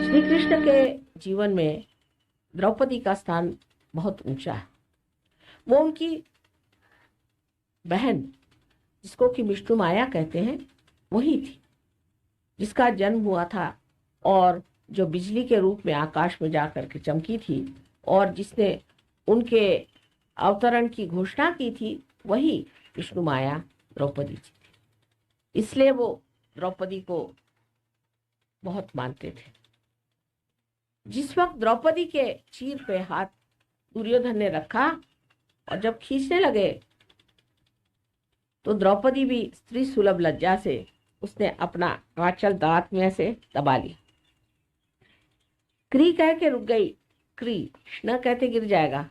श्री कृष्ण के जीवन में द्रौपदी का स्थान बहुत ऊंचा है। वो उनकी बहन, जिसको कि विष्णु माया कहते हैं, वही थी जिसका जन्म हुआ था और जो बिजली के रूप में आकाश में जाकर के चमकी थी और जिसने उनके अवतरण की घोषणा की थी, वही विष्णु माया द्रौपदी जी थी। इसलिए वो द्रौपदी को बहुत मानते थे। जिस वक्त द्रौपदी के चीर पे हाथ दुर्योधन ने रखा और जब खींचने लगे तो द्रौपदी भी स्त्री सुलभ लज्जा से उसने अपना आंचल दांत में से दबा लिया। क्री कह के रुक गई। क्री न कहते गिर जाएगा,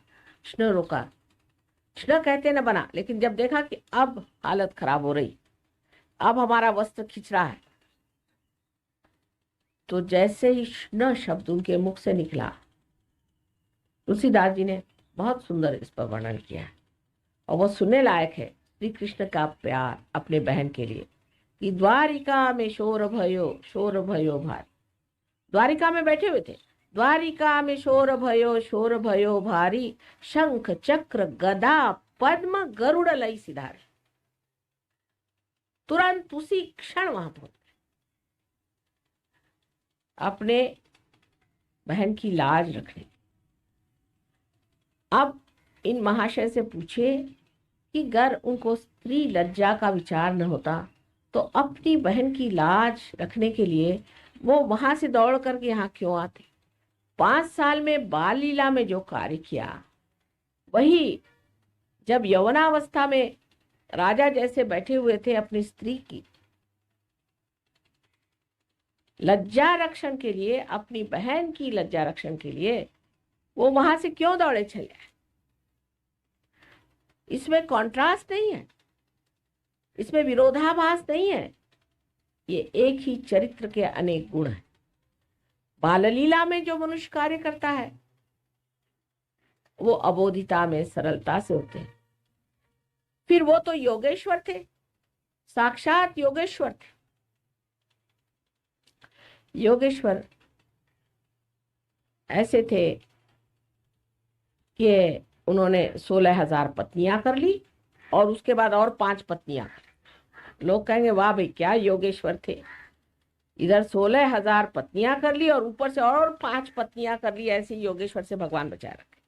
न रोका, न कहते न बना। लेकिन जब देखा कि अब हालत खराब हो रही, अब हमारा वस्त्र खिंच रहा है, तो जैसे ही न शब्द उनके मुख से निकला, तुलसीदास जी ने बहुत सुंदर इस पर वर्णन किया है और वो सुनने लायक है। श्री कृष्ण का प्यार अपने बहन के लिए कि द्वारिका में शोर भयो भारी। द्वारिका में बैठे हुए थे। द्वारिका में शोर भयो भारी, शंख चक्र गदा पद्म गरुड़ लई सिधारे। तुरंत उसी क्षण वहां पहुंच अपने बहन की लाज रखने। अब इन महाशय से पूछे कि अगर उनको स्त्री लज्जा का विचार न होता तो अपनी बहन की लाज रखने के लिए वो वहां से दौड़ करके यहाँ क्यों आते। 5 साल में बाल लीला में जो कार्य किया, वही जब यौवनावस्था में राजा जैसे बैठे हुए थे, अपनी स्त्री की लज्जा रक्षण के लिए, अपनी बहन की लज्जा रक्षण के लिए वो वहां से क्यों दौड़े चले। इसमें कॉन्ट्रास्ट नहीं है, इसमें विरोधाभास नहीं है, ये एक ही चरित्र के अनेक गुण हैं। बाललीला में जो मनुष्य कार्य करता है वो अबोधिता में सरलता से होते हैं। फिर वो तो योगेश्वर थे, साक्षात योगेश्वर थे। योगेश्वर ऐसे थे कि उन्होंने 16,000 पत्नियां कर ली और उसके बाद और 5 पत्नियां। लोग कहेंगे वाह भाई क्या योगेश्वर थे, इधर 16,000 पत्नियां कर ली और ऊपर से और 5 पत्नियां कर ली। ऐसे योगेश्वर से भगवान बचाए रखे।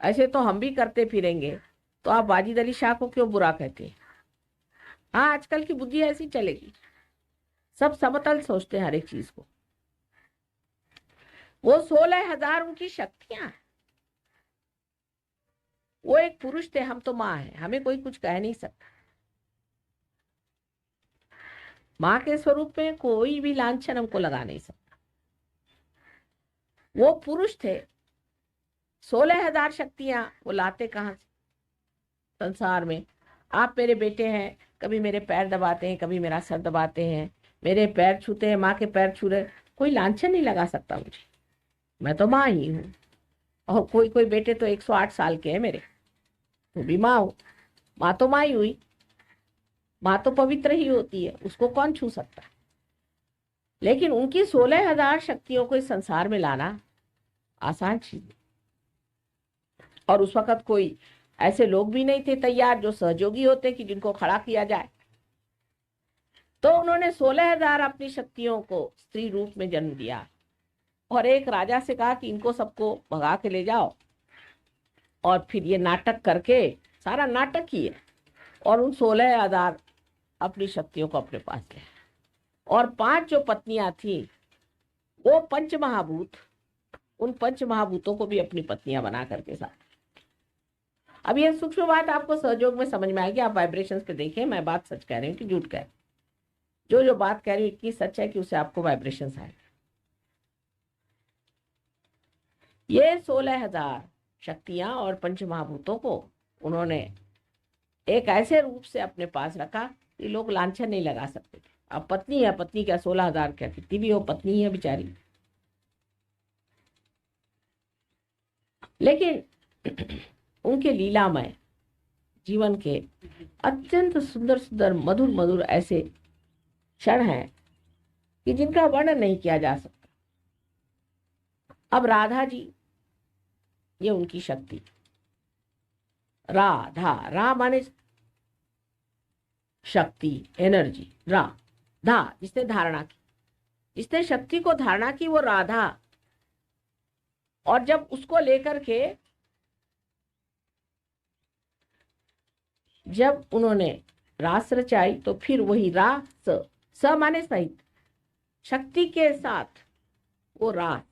ऐसे तो हम भी करते फिरेंगे, तो आप वाजिद अली शाह को क्यों बुरा कहते हैं। हाँ, आजकल की बुद्धि ऐसी चलेगी, सब समतल सोचते हैं हर एक चीज को। वो 16,000 उनकी शक्तियां, वो एक पुरुष थे, हम तो माँ है, हमें कोई कुछ कह नहीं सकता। माँ के स्वरूप में कोई भी लांछन हमको लगा नहीं सकता। वो पुरुष थे, 16,000 शक्तियां वो लाते कहां से संसार में। आप मेरे बेटे हैं, कभी मेरे पैर दबाते हैं, कभी मेरा सर दबाते हैं, मेरे पैर छूते हैं, माँ के पैर छू रहे, कोई लांछन नहीं लगा सकता मुझे। मैं तो माँ ही हूँ। और कोई कोई बेटे तो 108 साल के हैं मेरे, तो भी माँ हूँ। माँ तो माँ ही हुई, माँ तो पवित्र ही होती है, उसको कौन छू सकता है। लेकिन उनकी 16,000 शक्तियों को इस संसार में लाना आसान चीज नहीं। और उस वक्त कोई ऐसे लोग भी नहीं थे तैयार जो सहयोगी होते कि जिनको खड़ा किया जाए। तो उन्होंने 16,000 अपनी शक्तियों को स्त्री रूप में जन्म दिया और एक राजा से कहा कि इनको सबको भगा के ले जाओ और फिर ये नाटक करके, सारा नाटक ही है, और उन 16,000 अपनी शक्तियों को अपने पास ले। और 5 जो पत्नियां थी वो पंचमहाभूत, उन पंचमहाभूतों को भी अपनी पत्नियां बना करके साथ। अब ये सूक्ष्म बात आपको सहयोग में समझ में आएगी। आप वाइब्रेशंस पे देखिए, मैं बात सच कह रही हूँ कि झूठ कह रही हूँ। जो बात कह रही हूँ इतनी सच है कि उससे आपको वाइब्रेशंस आए। ये 16,000 शक्तियां और पंचमहाभूतों को उन्होंने एक ऐसे रूप से अपने पास रखा कि लोग लांछन नहीं लगा सकते थे। अब पत्नी है, पत्नी क्या 16,000 क्या कितनी भी हो, पत्नी है बेचारी। लेकिन उनके लीलामय जीवन के अत्यंत सुंदर सुंदर मधुर मधुर ऐसे क्षण हैं कि जिनका वर्णन नहीं किया जा सकता। अब राधा जी, ये उनकी शक्ति। राधा, रा माने शक्ति, एनर्जी। रा, धा, जिसने धारणा की, जिसने शक्ति को धारणा की, वो राधा। और जब उसको लेकर के जब उन्होंने रास रचाई तो फिर वही रास, स माने सहित, शक्ति के साथ वो रास,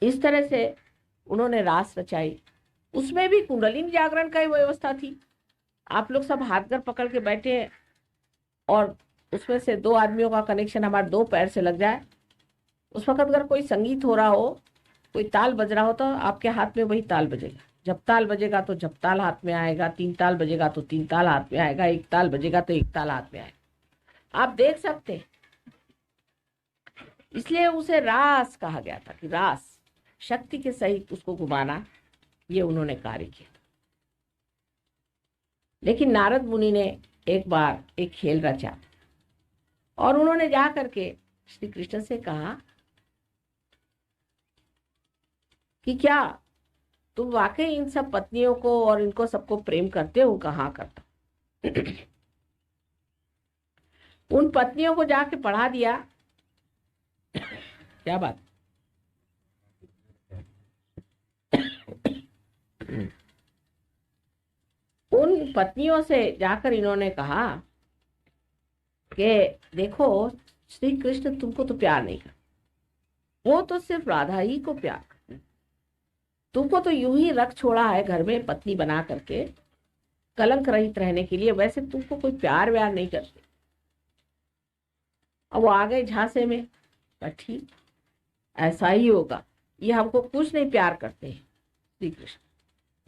इस तरह से उन्होंने रास रचाई। उसमें भी कुंडलिनी जागरण का ही व्यवस्था थी। आप लोग सब हाथ कर पकड़ के बैठे हैं और उसमें से दो आदमियों का कनेक्शन हमारे दो पैर से लग जाए, उस वक्त अगर कोई संगीत हो रहा हो, कोई ताल बज रहा हो, तो आपके हाथ में वही ताल बजेगा। जब ताल बजेगा तो जब ताल हाथ में आएगा, तीन ताल बजेगा तो तीन ताल हाथ में आएगा, एक ताल बजेगा तो एक ताल हाथ में आएगा। आप देख सकते हैं, इसलिए उसे रास कहा गया था कि रास, शक्ति के सहित उसको घुमाना, ये उन्होंने कार्य किया। लेकिन नारद मुनि ने एक बार एक खेल रचा और उन्होंने जा करके श्री कृष्ण से कहा कि क्या तुम वाकई इन सब पत्नियों को और इनको सबको प्रेम करते हो? कहाँ करता। उन पत्नियों को जाके पढ़ा दिया। क्या बात। उन पत्नियों से जाकर इन्होंने कहा कि देखो, श्री कृष्ण तुमको तो प्यार नहीं करते, वो तो सिर्फ राधा ही को प्यार करते, तुमको तो यूं ही रख छोड़ा है घर में पत्नी बना करके कलंक रहित रहने के लिए, वैसे तुमको कोई प्यार व्यार नहीं करते। अब वो आ गए झांसे में, ठीक ऐसा ही होगा, ये हमको कुछ नहीं प्यार करते हैं श्री कृष्ण,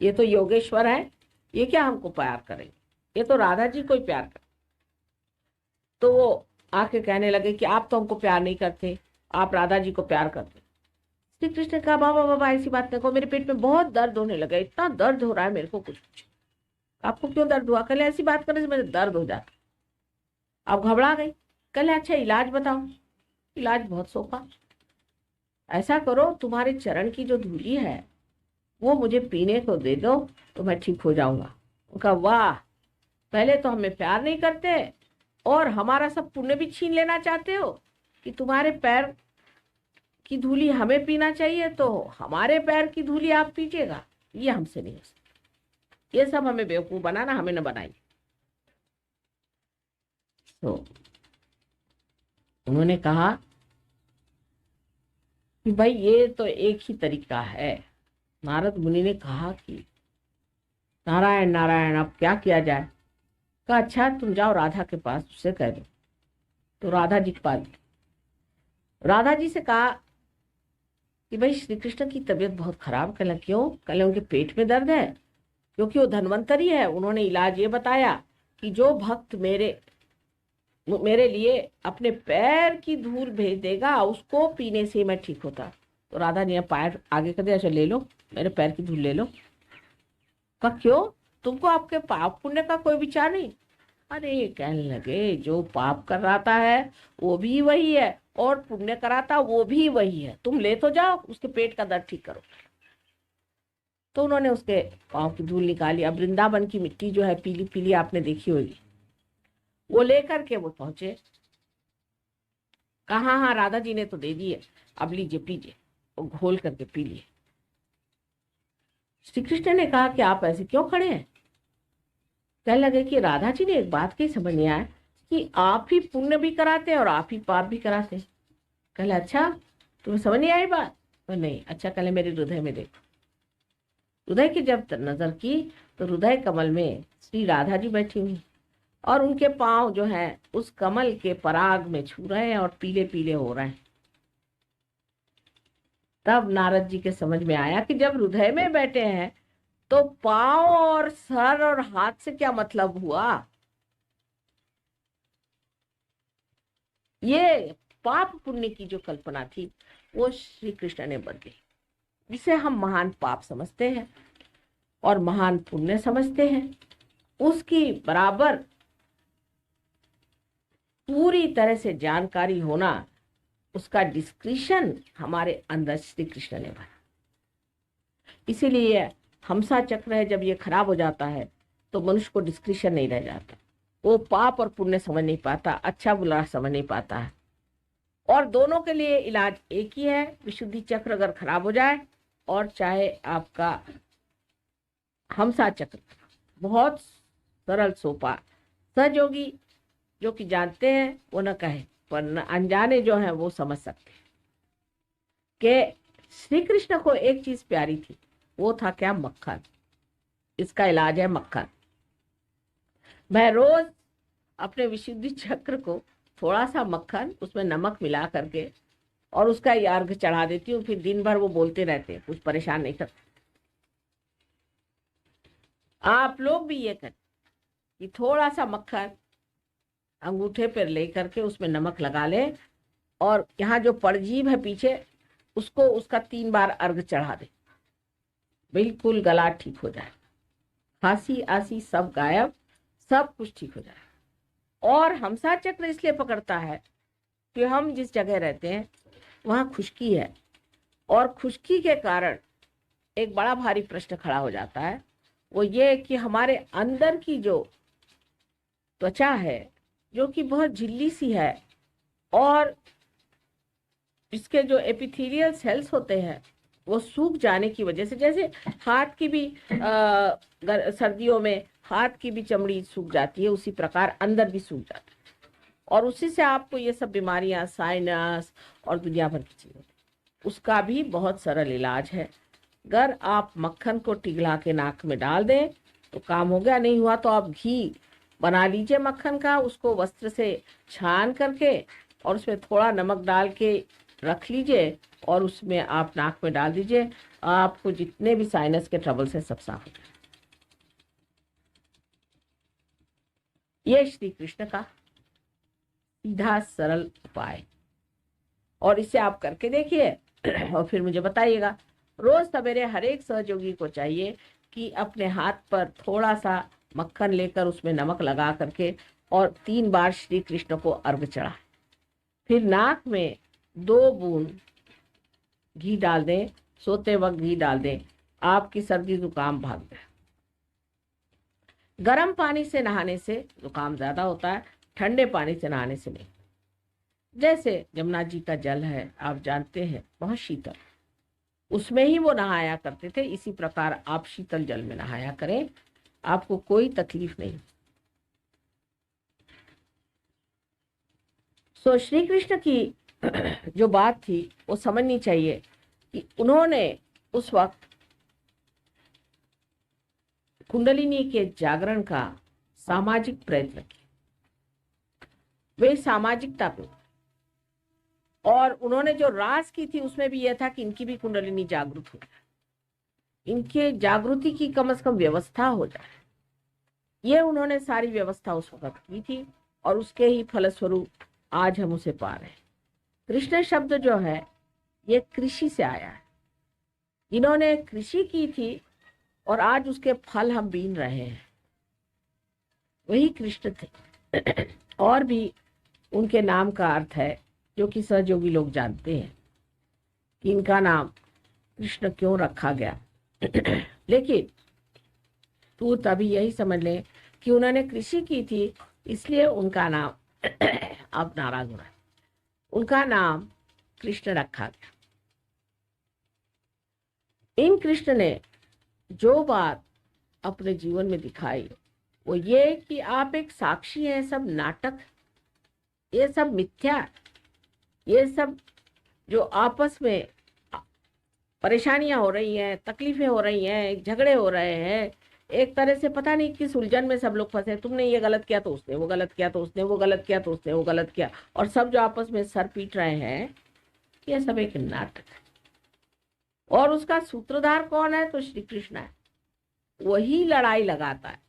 ये तो योगेश्वर है, ये क्या हमको प्यार करेंगे, ये तो राधा जी को ही प्यार कर। तो वो आके कहने लगे कि आप तो हमको प्यार नहीं करते, आप राधा जी को प्यार करते। श्री कृष्ण ने कहा बाबा बाबा ऐसी बात नहीं कहो, मेरे पेट में बहुत दर्द होने लगा, इतना दर्द हो रहा है मेरे को, कुछ आपको क्यों दर्द हुआ? कल ऐसी बात करने से मेरे दर्द हो जाता। आप घबरा गई। कल अच्छा इलाज बताओ। इलाज बहुत सोपा, ऐसा करो तुम्हारे चरण की जो धूली है वो मुझे पीने को दे दो तो मैं ठीक हो जाऊंगा। उनका वाह, पहले तो हमें प्यार नहीं करते और हमारा सब पुण्य भी छीन लेना चाहते हो कि तुम्हारे पैर की धूली हमें पीना चाहिए तो हमारे पैर की धूली आप पीजिएगा, ये हमसे नहीं हो सकता, ये सब हमें बेवकूफ बनाना, हमें न बनाइए। तो उन्होंने कहा कि भाई ये तो एक ही तरीका है। नारद मुनि ने कहा कि नारायण नारायण, अब क्या किया जाए? कहा अच्छा तुम जाओ राधा के पास, उससे कह दो। तो राधा जी के पास, राधा जी से कहा कि भाई श्री कृष्ण की तबीयत बहुत खराब। कहला क्यों? कहले उनके पेट में दर्द है, क्योंकि वो धन्वंतरी है। उन्होंने इलाज ये बताया कि जो भक्त मेरे लिए अपने पैर की धूल भेज देगा उसको पीने से मैं ठीक होता। तो राधा ने पैर आगे कर दिया, अच्छा ले लो मेरे पैर की धूल ले लो। कहा क्यों, तुमको आपके पाप पुण्य का कोई विचार नहीं? अरे कहने लगे जो पाप कराता है वो भी वही है और पुण्य कराता वो भी वही है, तुम ले तो जाओ उसके पेट का दर्द ठीक करो। तो उन्होंने उसके पाँव की धूल निकाली। अब वृंदावन की मिट्टी जो है पीली पीली आपने देखी होगी, वो लेकर के वो पहुंचे। कहा हाँ राधा जी ने तो दे दी है, अब लीजिए पीजिए, वो घोल करके पी लिए। श्री कृष्ण ने कहा कि आप ऐसे क्यों खड़े हैं? कहने लगे कि राधा जी ने एक बात की समझ नहीं आया कि आप ही पुण्य भी कराते हैं और आप ही पाप भी कराते हैं। कहले अच्छा तुम्हें समझ नहीं आई बात? तो नहीं। अच्छा कहले मेरे हृदय में देखो। हृदय की जब नजर की तो हृदय कमल में श्री राधा जी बैठी हुई और उनके पांव जो है उस कमल के पराग में छू रहे हैं और पीले पीले हो रहे हैं। तब नारद जी के समझ में आया कि जब हृदय में बैठे हैं तो पांव और सर और हाथ से क्या मतलब हुआ? ये पाप पुण्य की जो कल्पना थी वो श्री कृष्ण ने बदली, जिसे हम महान पाप समझते हैं और महान पुण्य समझते हैं, उसकी बराबर पूरी तरह से जानकारी होना उसका डिस्क्रिशन हमारे अंदर श्री कृष्ण ने भरा। इसीलिए हमसा चक्र है, जब ये खराब हो जाता है तो मनुष्य को डिस्क्रिशन नहीं रह जाता, वो पाप और पुण्य समझ नहीं पाता, अच्छा बुरा समझ नहीं पाता है। और दोनों के लिए इलाज एक ही है, विशुद्धि चक्र अगर खराब हो जाए और चाहे आपका हमसा चक्र, बहुत सरल सोपा, सहयोगी जो कि जानते हैं वो न कहे, पर अनजाने जो हैं वो समझ सकते हैं कि श्री कृष्ण को एक चीज प्यारी थी, वो था क्या? मक्खन। इसका इलाज है मक्खन। मैं रोज अपने विशुद्धि चक्र को थोड़ा सा मक्खन, उसमें नमक मिला करके और उसका अर्घ चढ़ा देती हूँ। फिर दिन भर वो बोलते रहते हैं, कुछ परेशान नहीं करते। आप लोग भी ये करें कि थोड़ा सा मक्खन अंगूठे पर ले करके उसमें नमक लगा ले और यहाँ जो परजीव है पीछे, उसको उसका 3 बार अर्घ चढ़ा दे, बिल्कुल गला ठीक हो जाए, खांसी आसी सब गायब, सब कुछ ठीक हो जाए। और हमसा चक्र इसलिए पकड़ता है कि हम जिस जगह रहते हैं वहाँ खुश्की है, और खुश्की के कारण एक बड़ा भारी प्रश्न खड़ा हो जाता है, वो ये कि हमारे अंदर की जो त्वचा है, जो कि बहुत झिल्ली सी है, और इसके जो एपिथेलियल सेल्स होते हैं वो सूख जाने की वजह से, जैसे हाथ की भी सर्दियों में हाथ की भी चमड़ी सूख जाती है, उसी प्रकार अंदर भी सूख जाती है, और उसी से आपको ये सब बीमारियां, साइनस और दुनिया भर की चीजें, उसका भी बहुत सरल इलाज है। अगर आप मक्खन को पिघला के नाक में डाल दें तो काम हो गया। नहीं हुआ तो आप घी बना लीजिए मक्खन का, उसको वस्त्र से छान करके और उसमें थोड़ा नमक डाल के रख लीजिए और उसमें आप नाक में डाल दीजिए, आपको जितने भी साइनस के ट्रबल से सब साफ हो जाए। ये श्री कृष्ण का सीधा सरल उपाय, और इसे आप करके देखिए और फिर मुझे बताइएगा। रोज सवेरे हर एक सहयोगी को चाहिए कि अपने हाथ पर थोड़ा सा मक्खन लेकर उसमें नमक लगा करके और 3 बार श्री कृष्ण को अर्घ चढ़ाए, फिर नाक में 2 बूंद घी डाल दें, सोते वक्त घी डाल दें, आपकी सर्दी जुकाम भाग जाए। गर्म पानी से नहाने से जुकाम ज्यादा होता है, ठंडे पानी से नहाने से नहीं। जैसे जमुना जी का जल है, आप जानते हैं, बहुत शीतल, उसमें ही वो नहाया करते थे, इसी प्रकार आप शीतल जल में नहाया करें, आपको कोई तकलीफ नहीं। सो श्री कृष्ण की जो बात थी वो समझनी चाहिए कि उन्होंने उस वक्त कुंडलिनी के जागरण का सामाजिक प्रयत्न किया, वे सामाजिकता पे, और उन्होंने जो रास की थी उसमें भी यह था कि इनकी भी कुंडलिनी जागृत हो जाए, इनके जागृति की कम से कम व्यवस्था हो जाए। ये उन्होंने सारी व्यवस्था उस वक्त की थी, और उसके ही फलस्वरूप आज हम उसे पा रहे हैं। कृष्ण शब्द जो है ये कृषि से आया है, इन्होंने कृषि की थी और आज उसके फल हम बीन रहे हैं, वही कृष्ण थे। और भी उनके नाम का अर्थ है जो कि सहयोगी लोग जानते हैं कि इनका नाम कृष्ण क्यों रखा गया। लेकिन तू तभी यही समझ ले कि उन्होंने कृषि की थी, इसलिए उनका नाम अब नाराज हो रहा है, उनका नाम कृष्ण रखा गया। इन कृष्ण ने जो बात अपने जीवन में दिखाई वो ये कि आप एक साक्षी हैं, सब नाटक, ये सब मिथ्या, ये सब जो आपस में परेशानियां हो रही हैं, तकलीफें हो रही हैं, झगड़े हो रहे हैं, एक तरह से पता नहीं किस उलझन में सब लोग फंसे, तुमने ये गलत किया तो उसने वो गलत किया, तो उसने वो गलत किया तो उसने वो गलत किया, और सब जो आपस में सर पीट रहे हैं, ये सब एक नाटक है। और उसका सूत्रधार कौन है? तो श्री कृष्ण है। वही लड़ाई लगाता है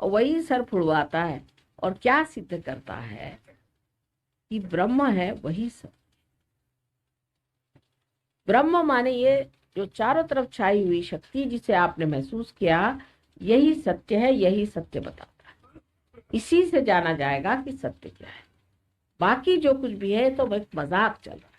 और वही सर फुड़वाता है, और क्या सिद्ध करता है कि ब्रह्म है वही सब। ब्रह्म माने ये जो चारों तरफ छाई हुई शक्ति जिसे आपने महसूस किया, यही सत्य है, यही सत्य बताता है। इसी से जाना जाएगा कि सत्य क्या है। बाकी जो कुछ भी है तो वह मजाक चल रहा है।